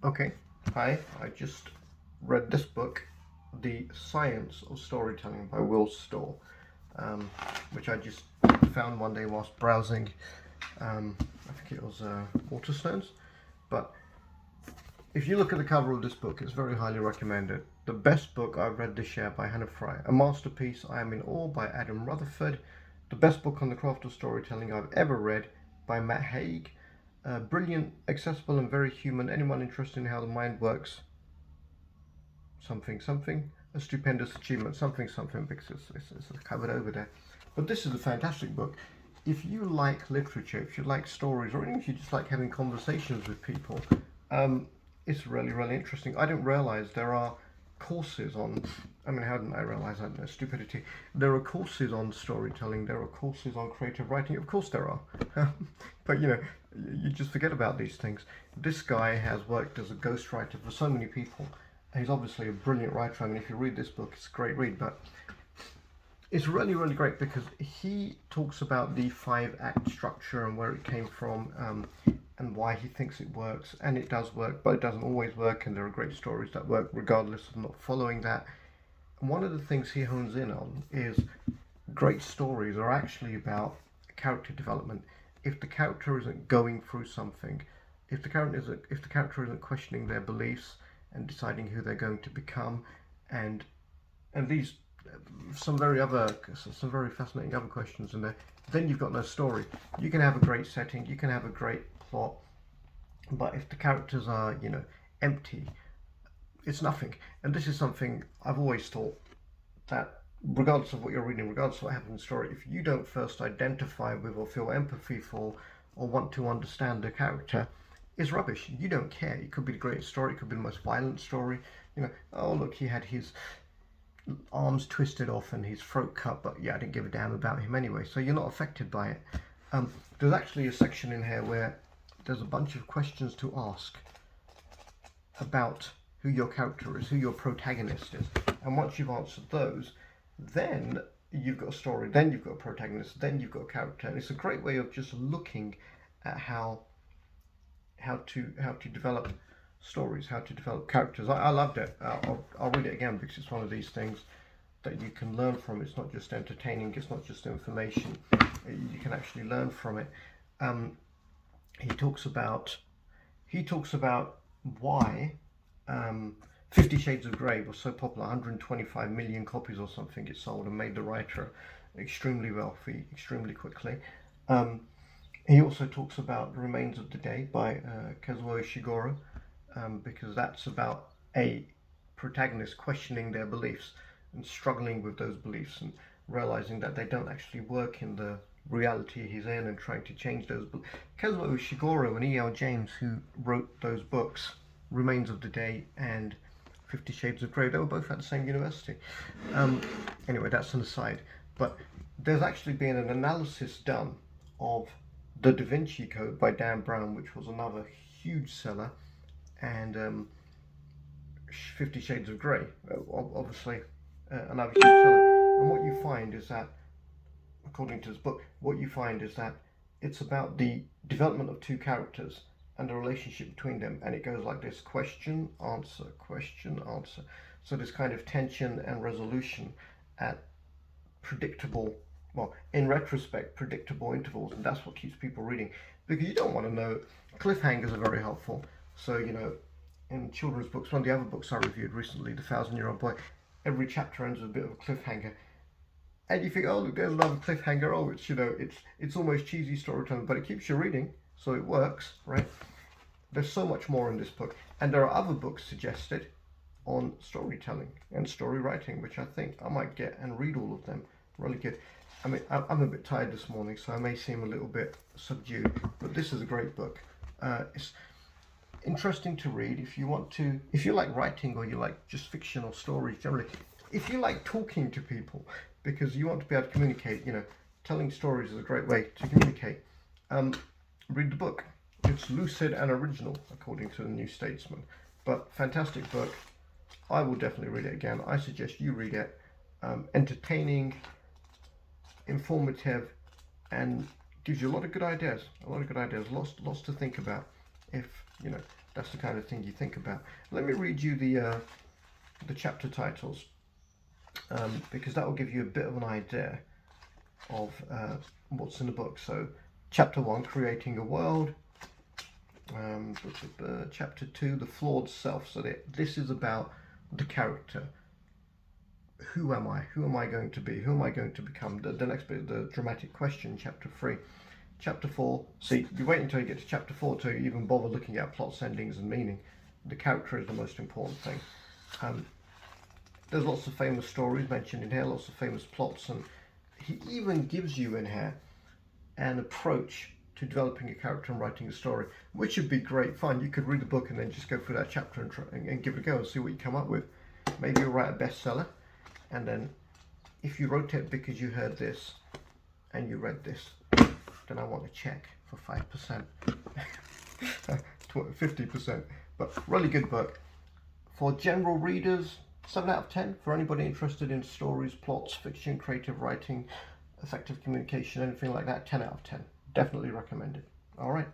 Okay, hi, I just read this book, The Science of Storytelling by Storr, um, which I just found one day whilst browsing, I think it was Waterstones. But if you look at the cover of this book, it's very highly recommended. The best book I've read this year by Hannah Fry. A masterpiece, I Am in Awe by Adam Rutherford. The best book on the craft of storytelling I've ever read by Matt Haig. Brilliant, accessible and very human. Anyone interested in how the mind works, something something. A stupendous achievement, something something, because it's covered over there. But this is a fantastic book. If you like literature, if you like stories, or even if you just like having conversations with people, it's really, really interesting. I didn't realize there are courses on, I mean, how didn't I realize that? No, stupidity. There are courses on storytelling, there are courses on creative writing. Of course there are. But you know, you just forget about these things. This guy has worked as a ghostwriter for so many people. He's obviously a brilliant writer. I mean, if you read this book, it's a great read, but it's really, really great because he talks about the 5-act structure and where it came from, and why he thinks it works. And it does work, but it doesn't always work, and there are great stories that work regardless of not following that. And one of the things he hones in on is great stories are actually about character development. If the character isn't going through something, if the character isn't questioning their beliefs and deciding who they're going to become, and these some very fascinating other questions in there, then you've got no story. You can have a great setting, you can have a great plot, but if the characters are, empty, it's nothing. And this is something I've always thought, that regardless of what you're reading, regardless of what happens in the story, if you don't first identify with or feel empathy for or want to understand the character, it's rubbish. You don't care. It could be the greatest story, it could be the most violent story. Oh look, he had his arms twisted off and his throat cut, but yeah, I didn't give a damn about him anyway, so you're not affected by it. There's actually a section in here where there's a bunch of questions to ask about who your character is, who your protagonist is, and once you've answered those, then you've got a story, then you've got a protagonist, then you've got a character. And it's a great way of just looking at how to develop stories, how to develop characters. I loved it. I'll read it again because it's one of these things that you can learn from. It's not just entertaining, it's not just information, you can actually learn from it. He talks about why 50 Shades of Grey was so popular. 125 million copies or something it sold, and made the writer extremely wealthy extremely quickly. He also talks about The Remains of the Day by Kazuo Ishiguro, because that's about a protagonist questioning their beliefs and struggling with those beliefs and realizing that they don't actually work in the reality he's in, and trying to change those. Kazuo Ishiguro and E.L. James, who wrote those books, Remains of the Day and 50 Shades of Grey, they were both at the same university. Anyway, that's an aside. But there's actually been an analysis done of The Da Vinci Code by Dan Brown, which was another huge seller, and 50 Shades of Grey, obviously another huge seller. And what you find is that, according to this book, what you find is that it's about the development of two characters and the relationship between them, and it goes like this: question, answer, question, answer. So this kind of tension and resolution at predictable, well, in retrospect, predictable intervals, and that's what keeps people reading, because you don't want to know. Cliffhangers are very helpful. So, in children's books, one of the other books I reviewed recently, The 1,000-Year-Old Boy, every chapter ends with a bit of a cliffhanger, and you think, oh look, there's another cliffhanger. Oh, it's almost cheesy storytelling, but it keeps you reading, so it works, right? There's so much more in this book, and there are other books suggested on storytelling and story writing, which I think I might get and read all of them. Really good. I mean, I'm a bit tired this morning, so I may seem a little bit subdued, but this is a great book. It's interesting to read if you like writing, or you like just fiction or stories generally. If you like talking to people because you want to be able to communicate, telling stories is a great way to communicate. Read the book. It's lucid and original, according to the New Statesman. But fantastic book. I will definitely read it again. I suggest you read it. Entertaining, informative, and gives you a lot of good ideas. Lots to think about. If that's the kind of thing you think about. Let me read you the chapter titles, because that will give you a bit of an idea of what's in the book. So, chapter 1, Creating a World. Chapter 2, The Flawed Self. So this is about the character. Who am I? Who am I going to be? Who am I going to become? The next bit, the dramatic question, chapter 3. Chapter 4, see, you wait until you get to chapter 4 to even bother looking at plots, endings and meaning. The character is the most important thing. There's lots of famous stories mentioned in here, lots of famous plots, and he even gives you in here an approach to developing a character and writing a story, which would be great fun. You could read the book and then just go through that chapter and give it a go and see what you come up with. Maybe you'll write a bestseller, and then if you wrote it because you heard this and you read this, then I want a check for 5%, 50%. But really good book. For general readers, 7 out of 10. For anybody interested in stories, plots, fiction, creative writing, effective communication, anything like that, 10 out of 10. Definitely recommended. All right.